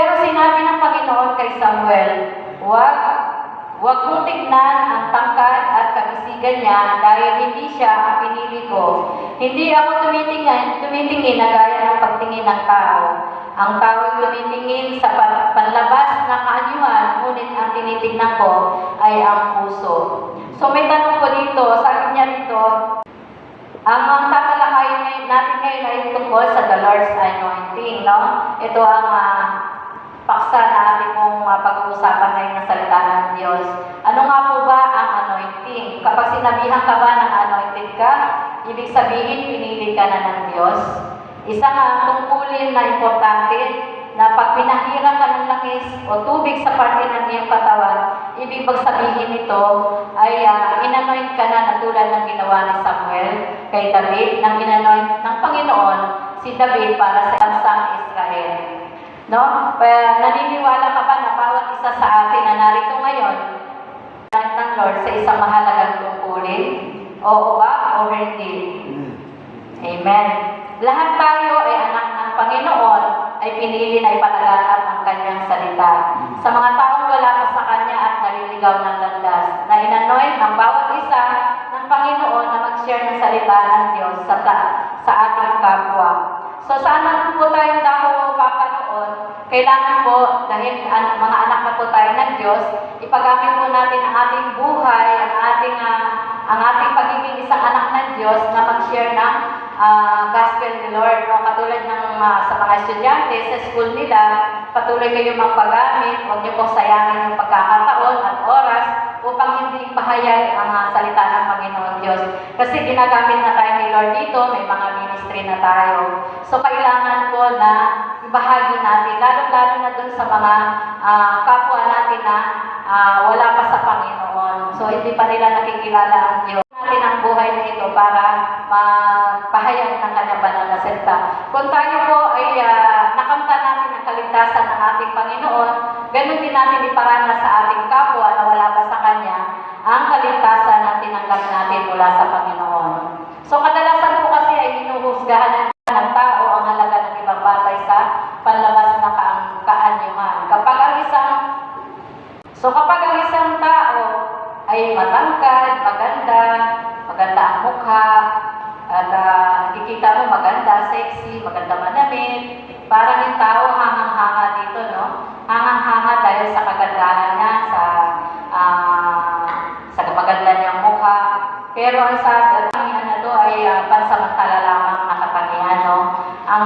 Pero sinabi ng Panginoon kay Samuel, Huwag mong tignan ang tangkad at kabisigan niya dahil hindi siya ang pinili ko. Hindi ako tumitingin na gaya ng pagtingin ng tao. Ang tao ay tumitingin sa panlabas na kaanyuhan, ngunit ang tinitignan ko ay ang puso. So may tanong ko dito, sabi niya dito, ang tatalakayin natin ngayon ay tungkol sa the Lord's anointing, no? Ito ang paksa na ating pong pag-uusapan ngayon ng salita ng Diyos. Ano nga po ba ang anointing? Kapag sinabihan ka ba ng anointed ka, ibig sabihin pinili ka na ng Diyos. Isang tungkulin na importante na pag pinahiram ka ng langis o tubig sa parte ng iyong katawan, ibig sabihin nito ay inanoint ka na tulad ng ginawa ni Samuel kay David, nang inanoint ng Panginoon si David para sa bansang Israel. No? Naniniwala ka ba na bawat isa sa atin na narito ngayon ng Lord sa isang mahalagang tungkulin? Oo ba o hindi? Amen. Lahat tayo ay anak ng Panginoon, ay pinili na ipalaganap ang kanyang salita. Sa mga taong wala pa sa kanya at naliligaw ng landas, na inanoint ng bawat isa ng Panginoon na mag-share ng salita ng Diyos sa ating kapwa. So saan man po tayong dako papanood, kailangan po, dahil mga anak na po tayo ng Diyos, ipagamit po natin ang ating buhay, ang ating pagiging isang anak ng Diyos na mag-share ng gospel ni Lord. No? Katulad ng sa mga estudyante sa school nila, patuloy kayong magpagamit, huwag niyo pong sayangin yung pagkakataon at oras upang hindi pahayag ang salita ng Panginoon Diyos. Kasi ginagamit na tayo ni Lord dito, may mga ministry na tayo. So kailangan po na ibahagi natin, lalo-lalo na dun sa mga kapwa natin na wala pa sa Panginoon. So hindi pa nila nakikilala ang Diyos. Natin ang buhay na ito para mapahayag ng kanyang banal na salita. Kung tayo po ay nakamta natin ang kaligtasan ng ating Panginoon, ganun din natin iparanas sa ating kapwa na wala pa sa Kanya ang kaligtasan na tinanggap natin mula sa Panginoon. So kadalasan po kasi ay hinuhusgahan ng tao ang halaga ng ibang batay sa panlabas na kaanyuhan. Kapag ang isang tao ay matangkad, maganda ang mukha, at nakikita mo maganda, sexy, maganda manamit, parang yung tao hangang-hanga dito, no? Hangang-hanga dahil sa kagandahan niya, sa maganda niyang mukha. Pero ang sabi, na to ay pansamantala lamang na katangian, no? Ang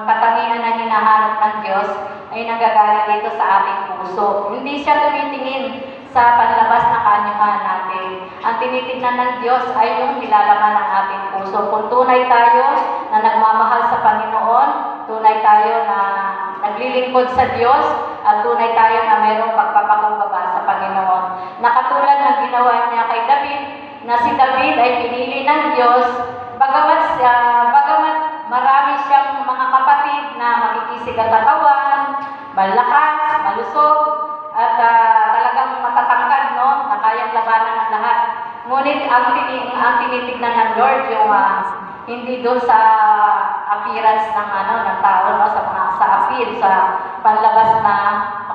katangian na hinahanap ng Diyos ay nanggagaling dito sa ating puso. Hindi siya tumitingin sa panlabas na kaanyuhan natin. Ang tinitingnan ng Diyos ay yung nilalaman ng ating puso. Kung tunay tayo na nagmamahal sa Panginoon, tunay tayo na naglilingkod sa Diyos, at tunay tayo na mayroong pagpapakumbaba sa Panginoon. Nakatulad ng ginawa niya kay David, na si David ay pinili ng Diyos, bagamat marami siyang mga kapatid na makikisig ang katawan, malakas, malusog, at talagang matatangkad, no? Na kayang labanan ng lahat. Ngunit ang tinitignan ng Lord yung hindi doon sa appearance ng tao, no? Sa appeal, sa panlabas na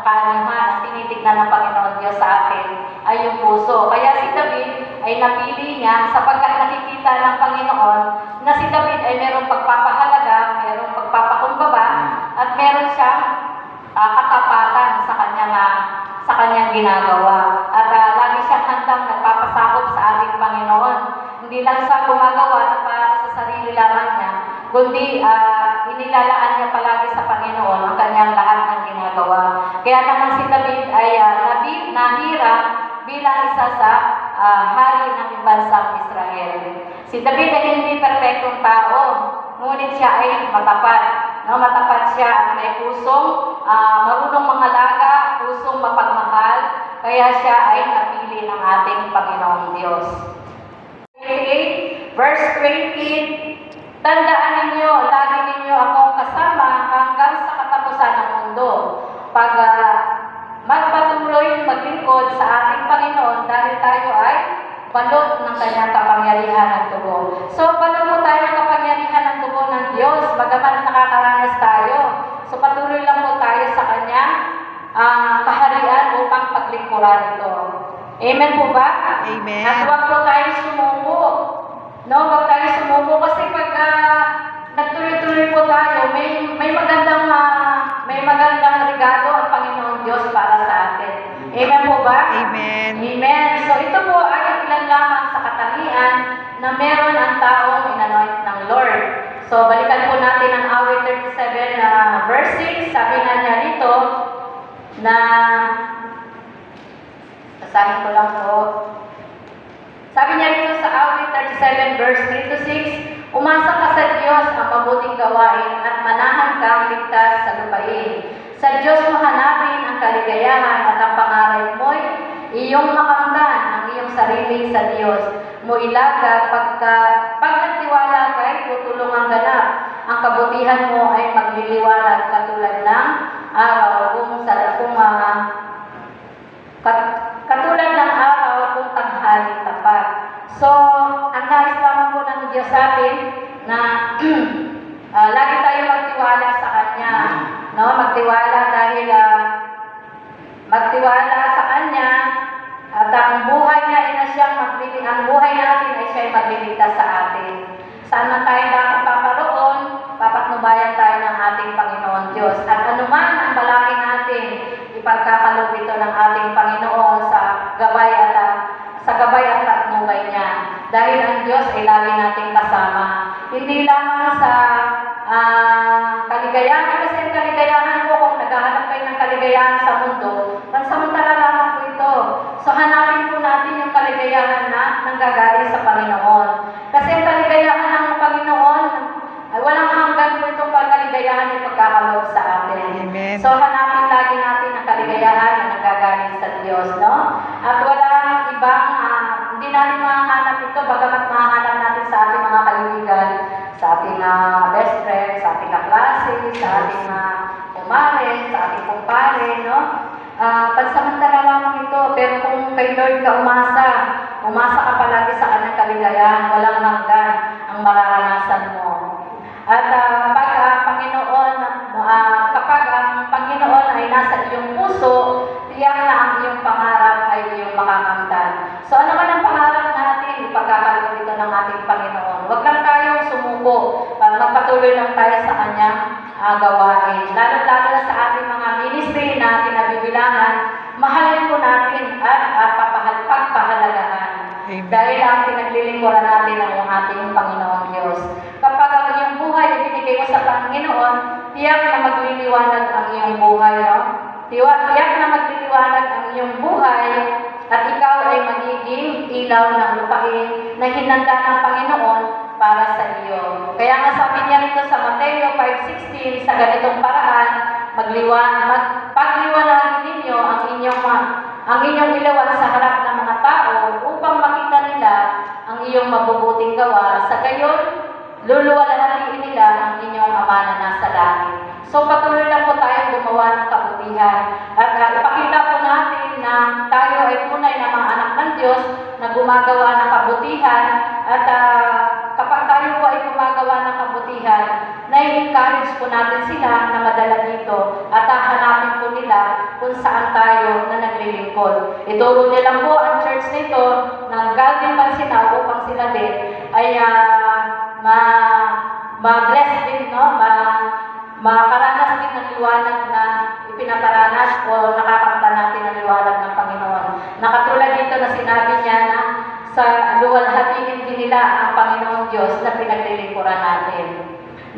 kaanyuhan. Ang tinitignan ng Panginoon Diyos sa atin ay yung puso. Kaya si David ay napili niya sapagkat nakikita ng Panginoon na si David ay merong pagpapahalaga, merong pagpapakumbaba, at meron siyang katapatan sa kanyang ginagawa. At lagi siyang handang nagpapasakop sa ating Panginoon. Hindi lang siya gumagawa na para sa sarili lamang niya, kundi inilalaan niya palagi sa Panginoon ang kanyang lahat ng ginagawa. Kaya naman si David ay nahirang bilang isa sa hari ng bansang Israel. Si David ay hindi perpektong tao, ngunit siya ay matapat. No, matapat siya at may pusong marunong mangalaga, pusong mapagmahal, kaya siya ay napili ng ating Panginoong Diyos. 28, verse 20, tandaan ninyo, lagi ninyo akong kasama hanggang sa katapusan ng mundo. Pag magpatuloy maglingkod sa ating Panginoon dahil tayo ay balot ng kanyang kapangyarihan ng tubo. So, balot po tayo ng kapangyarihan ng tubo ng Diyos, bagaman nakakaranas tayo. So, patuloy lang po tayo sa Kanya kaharian upang paglingkuran ito. Amen po ba? Amen. At huwag po tayo sumuko. No, huwag tayo sumuko kasi pag nagtuloy-tuloy po tayo, may magandang regalo ang Panginoon Diyos para sa atin. Amen po ba? Amen. Amen. So ito po ay ilan lamang sa katangian na meron ang taong inanoint ng Lord. So balikan po natin ang awit 37 verse 6. Sabi nga niya rito na, sasahin ko lang po. Sabi niya rito sa awit 37 verse 3 to 6, umasa ka sa Diyos ang mabuting gawain at manahan kang ligtas sa lupain. Sa Diyos mo hanapin ang kaligayahan at ang pangaral mo'y iyong makamtan ang iyong sarili sa Diyos. Mo ilaga pag nagtiwala kay tutulungan ganap. Ang kabutihan mo ay magliliwanag katulad ng araw katulad ng araw kung tanghali tapat. So, ang nais lamang po ng Diyos sa atin na lagi tayo magtiwala sa Kanya. No? Magtiwala dahil magtiwala sa Kanya at ang buhay niya ay ang buhay natin ay siya'y magliligtas sa atin. Saan man tayo dapat paparoon, papatnubayan tayo ng ating Panginoon Diyos. At anuman ang balaki natin, ipagkakaloob ito ng ating Panginoon sa gabay at patnubay niya. Dahil ang Diyos ay lagi nating kasama. Hindi lamang sa kaligayahan, kasi ang kaligayahan po, kung naghahanap kayo ng kaligayahan sa mundo, pansamantala lamang po ito. So hanapin po natin yung kaligayahan na nanggagaling sa Panginoon. Kasi ang kaligayahan ng Panginoon, ay walang hanggan po itong kaligayahan na pagkakaloob sa atin. Amen. So hanapin lagi natin ang kaligayahan na nanggagaling sa Diyos, no? At walang ibang, hindi natin mahanap ito, bagamat mahanap natin sa ating mga kaibigan, sa ating best friend, sa ating kaklase, sa ating kumare, sa ating kumpare, no? Pansamantala lamang ito, pero kung kay Lord ka umasa ka palagi sa kanyang kaligayahan, walang hanggan ang mararanasan mo. At kapag ang Panginoon ay nasa iyong puso, tiyak na ang iyong pangarap ay iyong makakamtan. So ano man ang pangarap natin, ipagkakaloob ito ng ating Panginoon. Huwag lang tayong sumuko, para magpatuloy lang tayo sa kanyang gawain. Lalo na sa ating mga ministry na kinabibilangan, mahalin po natin at pagpahalagahan. Amen. Dahil ang pinaglilingkuran natin ang ating Panginoong Diyos. Kapag ang iyong buhay ay binigay mo sa Panginoon, tiyak na magliliwanag ang iyong buhay. No? Tiyak na magliliwanag ang iyong buhay at ikaw ay magiging ilaw ng lupain na hinanda ng Panginoon para sa iyo. Kaya nga sabi niya rito sa Mateo 5:16, sa ganitong paraan, pagliwanagin ninyo ang inyong ilawan sa harap ng mga tao upang makita nila ang iyong mabubuting gawa. Sa gayon, luluwalhatiin nila ang inyong Ama na nasa langit. So patuloy lang po tayong gumawa ng kabutihan at ipakita po natin na tayo ay tunay na mga anak ng Diyos na gumagawa ng kabutihan at kapag tayo po ay gumagawa ng kabutihan, na-encourage po natin sila na madala dito at hahanapin po nila kung saan tayo na naglilingkod. Ituro nila po ang church nito ng Calvin Pansinaw upang sila din ay ma-bless din, no? Makaranas din ng liwanag na ipinaparanas o nakakamta natin ng liwanag ng Panginoon. Nakatulad dito na sinabi niya na sa luwalhatiin din nila ang Panginoong Diyos na pinaglilingkuran natin.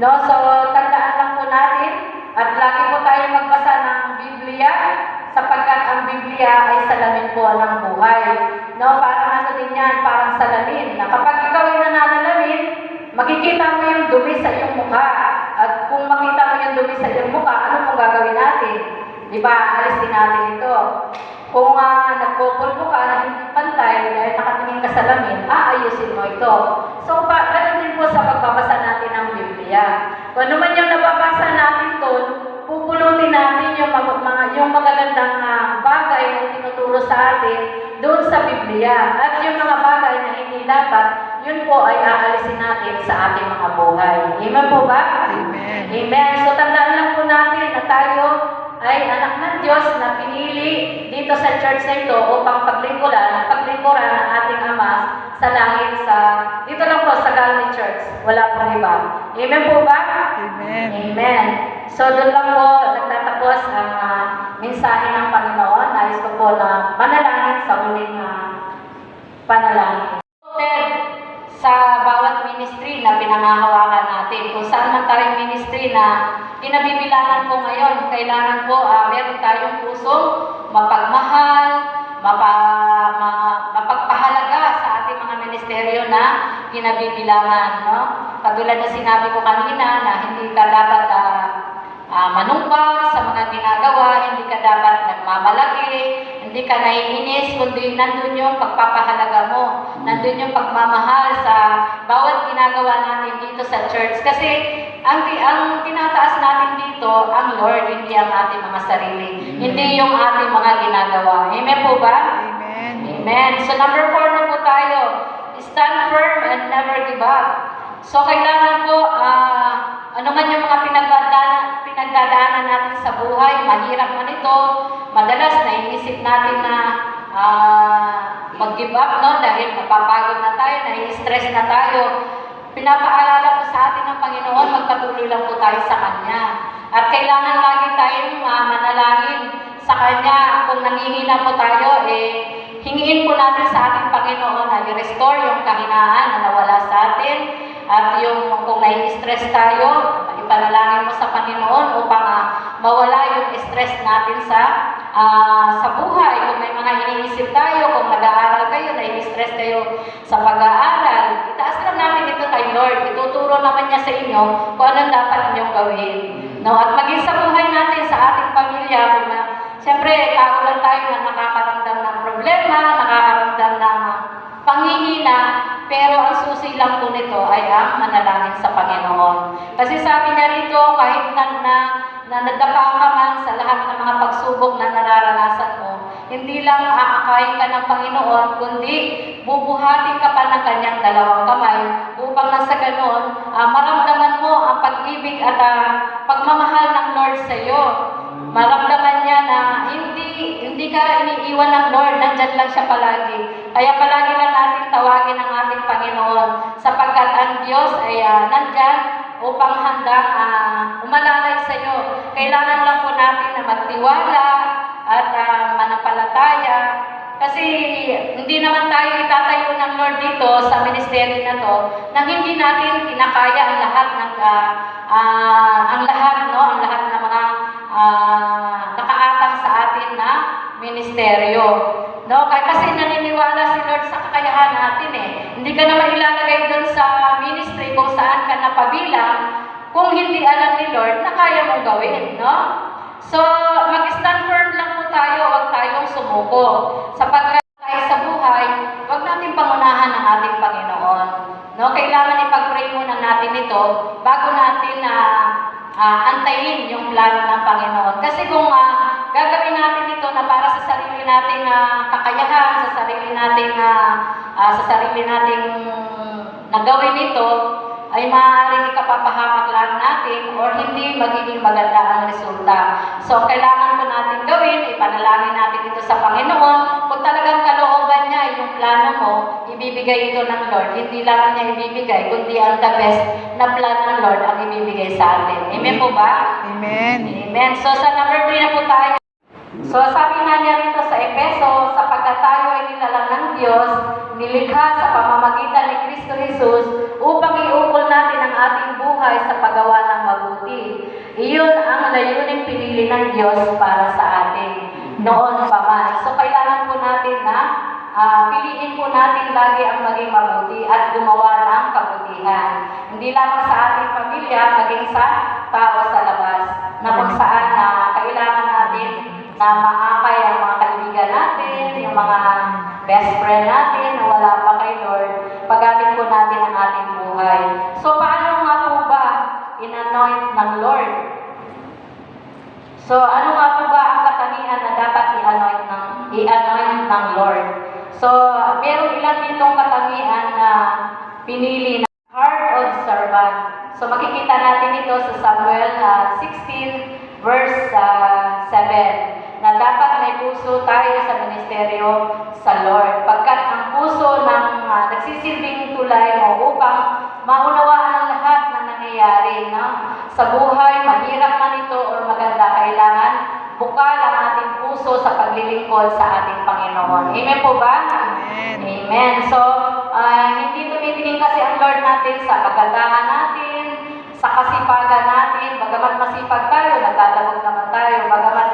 No? So, tandaan lang po natin at lagi po tayo magbasa ng Biblia sapagkat ang Biblia ay salamin po ng buhay. No? Parang ano din yan, parang salamin. Na kapag ikaw ay nananalamin, makikita mo yung dumi sa iyong mukha. At kung makita mo yung dumi sa iyong mukha, ano pong gagawin natin? Di ba? Alis din natin ito. Kung nagpupulpo ka na hindi pantay dahil nakatingin ka sa lamin, aayusin mo ito. So, ganun din po sa pagbabasa natin ng Biblia. Kung ano man yung nababasa natin doon, pupulutin natin yung magagandang bagay na tinuturo sa atin doon sa Biblia. At yung mga bagay na hindi dapat, yun po ay aalisin natin sa ating mga buhay. Amen po ba? Amen. Amen. So, tandaan lang po natin na tayo ay anak ng Diyos na dito sa church na ito upang paglingkuran ang ating Ama sa langit dito lang po sa Galilee Church. Wala pong iba. Amen po ba? Amen. Amen. So doon lang po nagtatapos ang mensahe ng Panginoon. Nais ko po na manalangin sa huling panalangin. Sa bawat ministry na pinangahawakan natin, kung saan man tayong ministry na kinabibilangan po ngayon, kailangan po meron tayong pusong mapagmahal, mapagpahalaga sa ating mga ministeryo na kinabibilangan. No? Katulad na sinabi ko kanina na hindi ka dapat manungkot sa mga ginagawa, hindi ka dapat nagmamalaki, hindi ka naiinis, kundi nandun yung pagpapahalaga mo, nandun yung pagmamahal sa bawat ginagawa natin dito sa church. Kasi ang tinataas natin dito, ang Lord, hindi ang ating mga sarili, hindi yung ating mga ginagawa. Amen po ba? Amen. Amen. So number 4 na po tayo, stand firm and never give up. So kailangan po, ano man yung mga pinagdadaanan natin sa buhay, mahirap man ito, madalas naiisip natin na mag-give up, no? Dahil mapapagod na tayo, nai-stress na tayo. Pinapaalala po sa atin ng Panginoon, magpatuloy lang po tayo sa Kanya. At kailangan lagi tayong manalangin sa Kanya. Kung nangihina po tayo, hingiin po natin sa ating Panginoon na i-restore yung kahinaan na nawala sa atin. At yung kung nai-stress tayo, ipanalangin mo sa Panginoon upang mawala yung stress natin sa buhay. Kung may mga iniisip tayo, kung nag-aaral kayo, nai-stress kayo sa pag-aaral, itaas lang natin ito kay Lord. Ituturo naman niya sa inyo kung anong dapat ninyong gawin. No? At maging sa buhay natin, sa ating pamilya, siyempre, tao lang tayo na nakakaramdam ng problema, nakakaramdam ng panghihina, pero ang susi lang po nito ay ang manalangin sa Panginoon. Kasi sabi niya rito, kahit na nadapa ka man sa lahat ng mga pagsubok na nararanasan mo, hindi lang aakayin ka ng Panginoon, kundi bubuhatin ka pa ng kanyang dalawang kamay upang nasa ganon, maramdaman mo ang pag-ibig at pagmamahal ng Lord sa iyo. Maramdaman niya na hindi ka iniiwan ng Lord, nandyan lang siya palagi. Kaya palagi lang natin tawagin ang ating Panginoon sapagkat ang Diyos ay nandyan upang handang umalalay sa iyo. Kailangan lang po natin na magtiwala at manampalataya. Kasi hindi naman tayo itatayo ng Lord dito sa ministeryo na to nang hindi natin kinakaya ang lahat ng mga nakaatang sa atin na ministeryo. No? Kasi naniniwala si Lord sa kakayahan natin Hindi ka naman ilalagay doon sa ministry kung saan ka napabilang kung hindi alam ni Lord na kaya mong gawin. No? So, mag-stand firm lang po tayo, huwag tayong sumuko. Sapagkat tayo sa buhay, huwag natin pangunahan ang ating Panginoon. No? Kailangan ipag-pray muna natin ito bago natin antayin yung plano ng Panginoon. Kasi kung gagawin natin ito na para sa sarili nating kakayahan, sa sarili nating nagawin ito, ay maaaring ikapapahamak lang natin or hindi magiging maganda ang resulta. So, kailangan po natin gawin, ipanalangin natin ito sa Panginoon. Kung talagang kalooban niya yung plano mo, ibibigay ito ng Lord. Hindi lang niya ibibigay, kundi ang the best na plan ng Lord ang ibibigay sa atin. Amen po ba? Amen. Amen. So, sa number 3 na po tayo. So, sabi nga niya rito sa Efeso, sapagkat tayo ay nilalang ng Diyos, nilikha sa pamamagitan ni Kristo Jesus, upang iukol natin ang ating buhay sa paggawa ng mabuti. Iyon ang layuning pinili ng Diyos para sa atin noon pa man. So, kailangan po natin na piliin po natin lagi ang maging mabuti at gumawa ng kabutihan. Hindi lamang sa ating pamilya, maging sa tao sa labas, na kung saan kailangan natin na maakay ang mga kaibigan natin, yung mga best friend natin na wala pa kay Lord, paggamit po natin ang ating buhay. So, paano nga po ba in-anoint ng Lord? So, ano nga po ba ang katangian na dapat i-anoint ng Lord? So, meron ilan ditong katangian na pinili na heart of servant. So, makikita natin ito sa Samuel 16 verse 7 na dapat may puso tayo sa ministeryo sa Lord. Pagkat ang puso ng nagsisilbing tulay mo upang maunawaan ang lahat na nangyayari sa buhay, mahirap man ito o maganda, kailangan bukal ang ating puso sa paglilingkod sa ating Panginoon. Amen po ba? Amen. Amen. So, hindi tumitingin kasi ang Lord natin sa kagandahan natin, sa kasipagan natin. Bagamat masipag tayo, nagdadabog naman tayo. Bagamat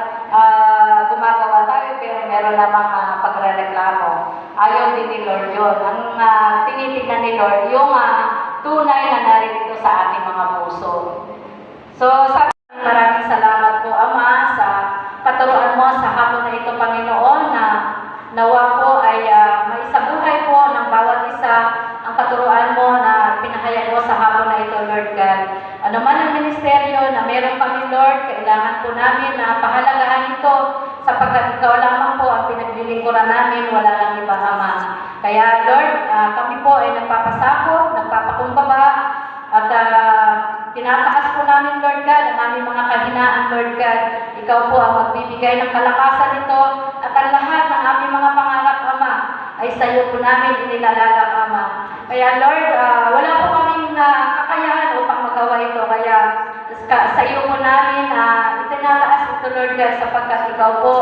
gumagawa tayo, pero meron namang pagrereklamo. Ayaw din ni Lord yun. Ang tinitignan ni Lord, yung tunay na naririto sa ating mga puso. So, maraming salamat po, Ama, sa katuruan mo sa hapon na ito, Panginoon, na nawa po ay maisabuhay po ng bawat isa ang katuruan mo na pinahayag mo sa hapon na ito, Lord God. Ano man ang ministeryo na meron kami, Lord, kailangan po namin na pahalagahan ito sapagkat ikaw lamang po ang pinaglilingkuran namin, wala lang iba, Ama. Kaya, Lord, kami po ay nagpapasakop, nagpapakumbaba, at tinataas po namin, Lord God, ang aming mga kahinaan, Lord God. Ikaw po ang magbibigay ng kalakasan nito at ang lahat ng aming mga pangarap, Ama, ay sa iyo po namin inilalagak, Ama. Kaya, Lord, wala po kaming kakayahan upang magawa ito. Kaya sa iyo po namin itinataas ito, Lord God, sapagkat ikaw po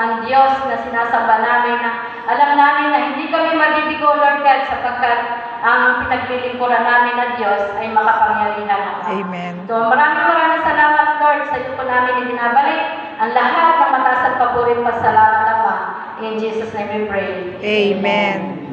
ang Diyos na sinasamba namin. Alam namin na hindi kami mabibigo, Lord God, sapagkat ang pinaglilingkuran namin na Diyos ay makapangyarihan. Amen. So, maraming salamat, Lord. Sa iyo po namin ibinabalik ang lahat ng mataas at paborit pasalamat, Ama. In Jesus' name we pray. Amen.